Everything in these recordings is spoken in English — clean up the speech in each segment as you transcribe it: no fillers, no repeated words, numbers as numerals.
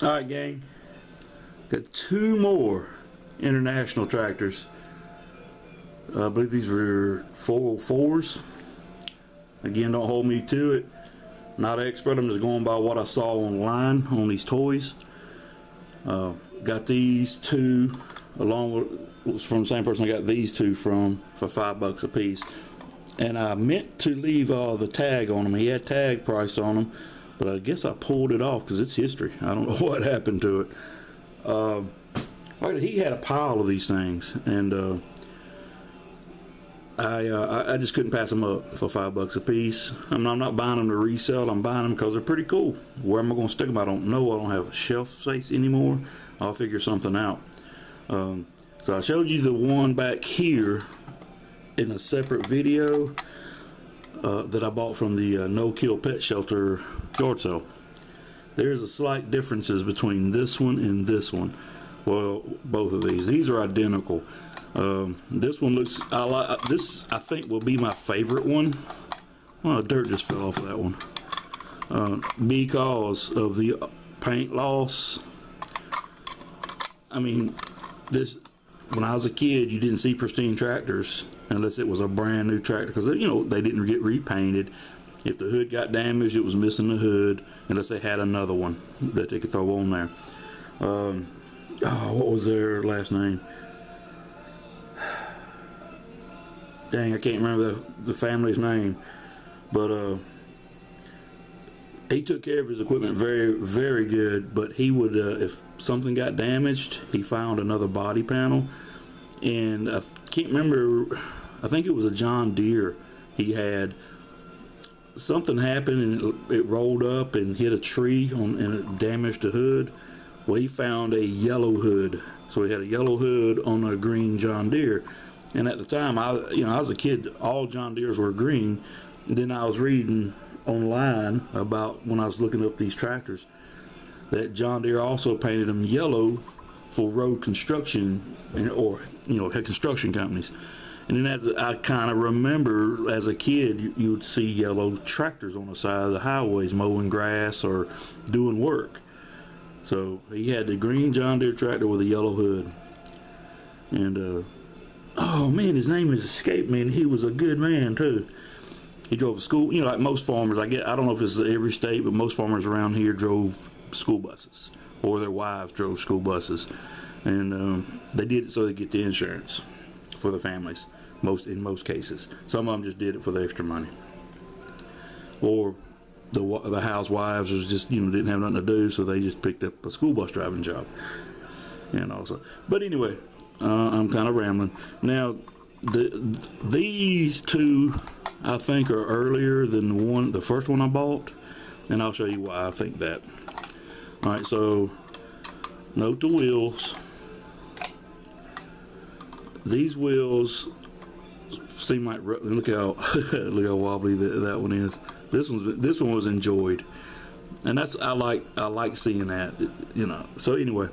Alright, gang, got two more international tractors. I believe these were 404s. Again, don't hold me to it. Not an expert, I'm just going by what I saw online on these toys. Got these two along with, from the same person I got these two from, for $5 a piece. And I meant to leave the tag on them. He had tag price on them, but I guess I pulled it off because it's history. I don't know what happened to it. He had a pile of these things, and I just couldn't pass them up for $5 a piece. I'm not buying them to resell. I'm buying them because they're pretty cool. Where am I going to stick them? I don't know. I don't have a shelf space anymore. I'll figure something out. So I showed you the one back here in a separate video that I bought from the No Kill Pet Shelter yard sale. There's a slight differences between this one and this one. Well, both of these are identical. This one looks, this I think will be my favorite one. Oh, dirt just fell off of that one. Because of the paint loss. I mean, this, when I was a kid, you didn't see pristine tractors unless it was a brand new tractor, because you know they didn't get repainted. If the hood got damaged, it was missing the hood, unless they had another one that they could throw on there. What was their last name? Dang, I can't remember the family's name, but he took care of his equipment very, very good. But he would, if something got damaged, he found another body panel, and I can't remember. I think it was a John Deere he had. Something happened and it rolled up and hit a tree and it damaged the hood. Well, he found a yellow hood, so he had a yellow hood on a green John Deere. And at the time, I was a kid, all John Deeres were green. And then I was reading online about, when I was looking up these tractors, that John Deere also painted them yellow for road construction, or construction companies. And then as I kind of remember, as a kid, you would see yellow tractors on the side of the highways mowing grass or doing work. So he had the green John Deere tractor with a yellow hood. And oh man, his name has escaped me, and he was a good man too. He drove a school, like most farmers. I don't know if it's every state, but most farmers around here drove school buses, or their wives drove school buses, and they did it so they get the insurance for the families. In most cases, some of them just did it for the extra money, or the housewives was just didn't have nothing to do, so they just picked up a school bus driving job. And also, but anyway, I'm kind of rambling now. These two I think are earlier than the first one I bought, and I'll show you why I think that. All right, so note the wheels. These wheels seem like, look how wobbly that one is. This one was enjoyed, and I like seeing that, So anyway,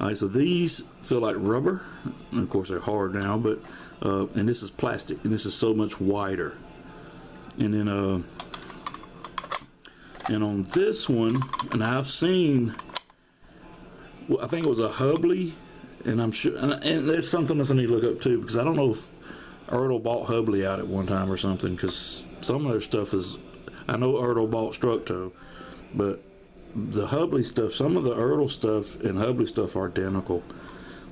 all right, so these feel like rubber, and of course they're hard now, but and this is plastic, and this is so much wider. And then and on this one, and I've seen, I think it was a Hubley, and I'm sure, and there's something else I need to look up too, because I don't know if ERTL bought Hubley out at one time or something, because some of their stuff is, I know ERTL bought Structo, but the Hubley stuff, some of the ERTL stuff and Hubley stuff are identical,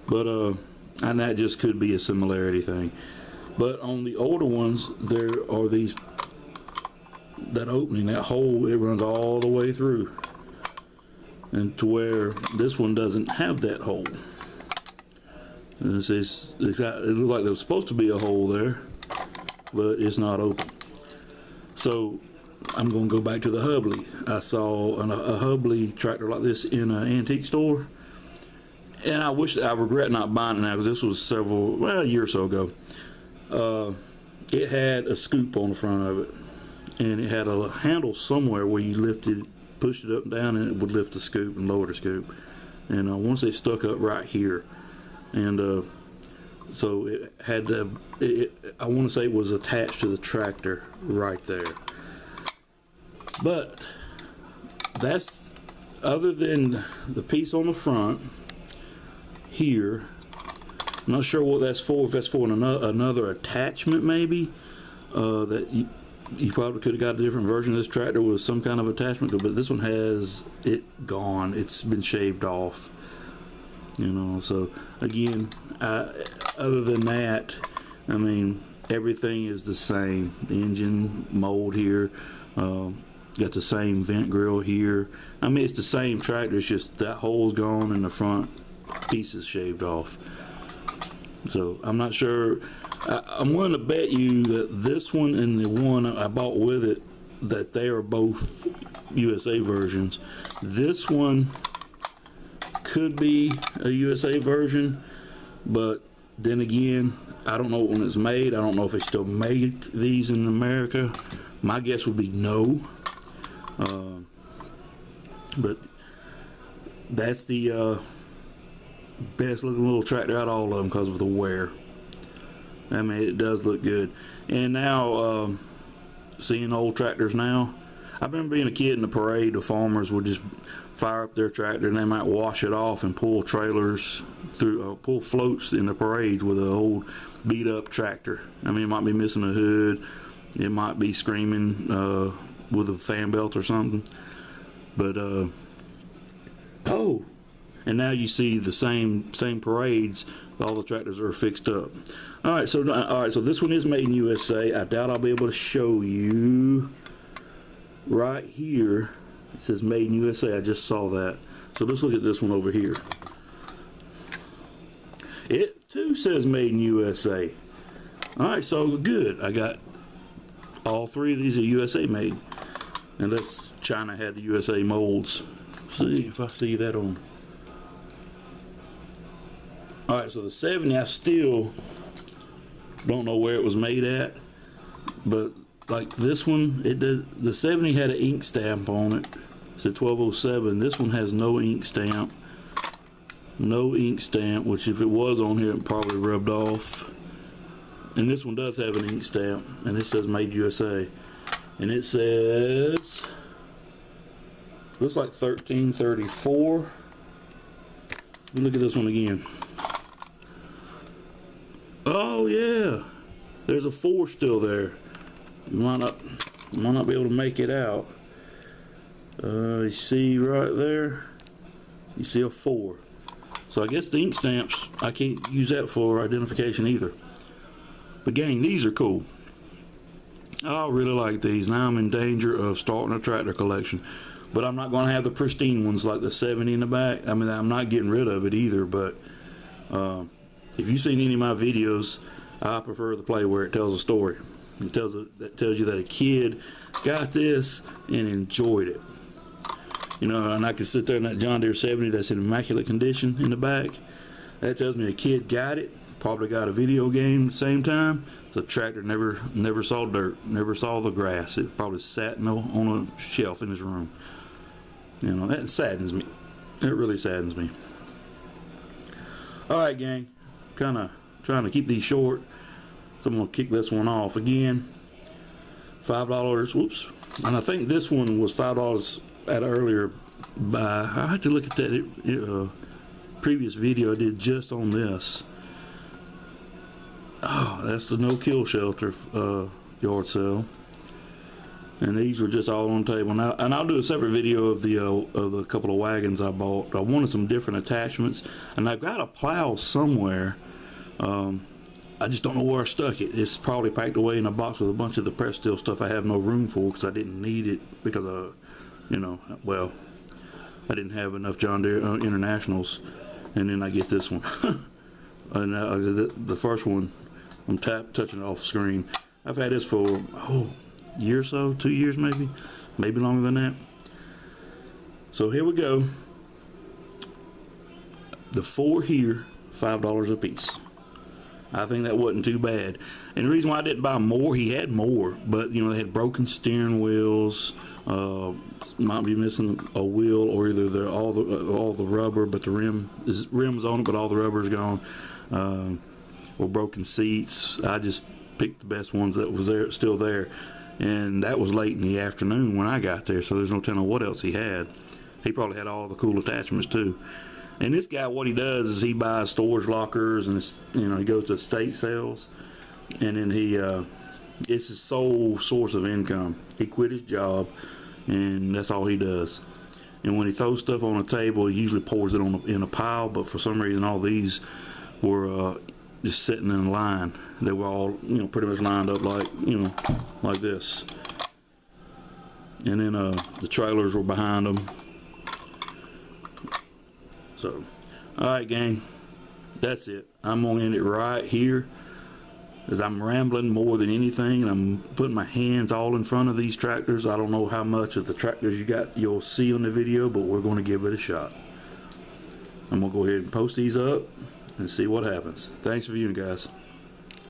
but and that just could be a similarity thing. But on the older ones, there are these, that opening, that hole, it runs all the way through, and to where this one doesn't have that hole. It looks like there was supposed to be a hole there, but it's not open. So I'm going to go back to the Hubley. I saw a Hubley tractor like this in an antique store, and I regret not buying it now, because this was a year or so ago. It had a scoop on the front of it, and it had a handle somewhere where you pushed it up and down, and it would lift the scoop and lower the scoop. And once it stuck up right here, and so it had I want to say it was attached to the tractor right there. But that's other than the piece on the front here, I'm not sure what that's for. If that's for another attachment, maybe that you probably could have got a different version of this tractor with some kind of attachment, but this one has it gone. It's been shaved off. You know, so again, other than that, I mean, everything is the same. The engine mold here, got the same vent grill here. I mean, it's the same tractor. It's just that hole's gone and the front piece is shaved off. So I'm not sure. I'm willing to bet you that this one and the one I bought with it, that they are both USA versions. This one could be a USA version, but then again, I don't know when it's made. I don't know if they still make these in America. My guess would be no. But that's the best looking little tractor out of all of them because of the wear. I mean, it does look good. And now, seeing old tractors now, I remember being a kid in the parade, the farmers would just fire up their tractor and they might wash it off and pull trailers through, pull floats in the parade with an old beat up tractor. I mean, it might be missing a hood, it might be screaming with a fan belt or something. But oh, and now you see the same parades. All the tractors are fixed up. All right, so this one is made in USA. I doubt I'll be able to show you right here. It says made in USA. I just saw that. So let's look at this one over here. It too says made in USA. All right, so good. I got all three of these are USA made, unless China had the USA molds. See if I see that on. All right, so the 70, I still don't know where it was made at, but like this one, it did. The 70 had an ink stamp on it. It said 1207. This one has no ink stamp. No ink stamp, which if it was on here, it probably rubbed off. And this one does have an ink stamp, and it says made USA. And it says, looks like 1334. Let me look at this one again. Oh yeah, there's a 4 still there. You might not be able to make it out. You see right there, you see a 4. So I guess the ink stamps, I can't use that for identification either. But gang, these are cool. I really like these. Now I'm in danger of starting a tractor collection, but I'm not going to have the pristine ones like the 70 in the back. I mean, I'm not getting rid of it either, but if you've seen any of my videos, I prefer the play where it tells a story. It tells you that a kid got this and enjoyed it. You know, and I can sit there in that John Deere 70 that's in immaculate condition in the back. That tells me a kid got it, probably got a video game at the same time. The tractor never saw dirt, never saw the grass. It probably sat on a shelf in his room. You know, that saddens me. It really saddens me. All right, gang. Kind of trying to keep these short, so I'm gonna kick this one off again. $5. Whoops. And I think this one was $5 at an earlier buy. I had to look at that previous video I did just on this. Oh, that's the no-kill shelter yard sale. And these were just all on the table. Now, and I'll do a separate video of the couple of wagons I bought. I wanted some different attachments, and I've got a plow somewhere. I just don't know where I stuck it. It's probably packed away in a box with a bunch of the press steel stuff I have no room for because I didn't need it because you know, well, I didn't have enough John Deere Internationals, and then I get this one. And the first one, I'm touching it off screen. I've had this for a year or so, 2 years maybe longer than that. So here we go. The 4 here, $5 a piece. I think that wasn't too bad. And the reason why I didn't buy more, he had more, but you know, they had broken steering wheels, might be missing a wheel, or either they're all the rubber, but the rim's on it, but all the rubber's gone, or broken seats. I just picked the best ones that was still there, and that was late in the afternoon when I got there, so there's no telling what else he had. He probably had all the cool attachments too. And this guy, what he does is he buys storage lockers, and he goes to estate sales, and then it's his sole source of income. He quit his job, and that's all he does. And when he throws stuff on a table, he usually pours it in a pile. But for some reason, all these were just sitting in line. They were all pretty much lined up like this. And then the trailers were behind them. So, all right, gang, that's it. I'm gonna end it right here, as I'm rambling more than anything, and I'm putting my hands all in front of these tractors. I don't know how much of the tractors you'll see on the video, but we're going to give it a shot. I'm going to go ahead and post these up and see what happens. Thanks for viewing, guys.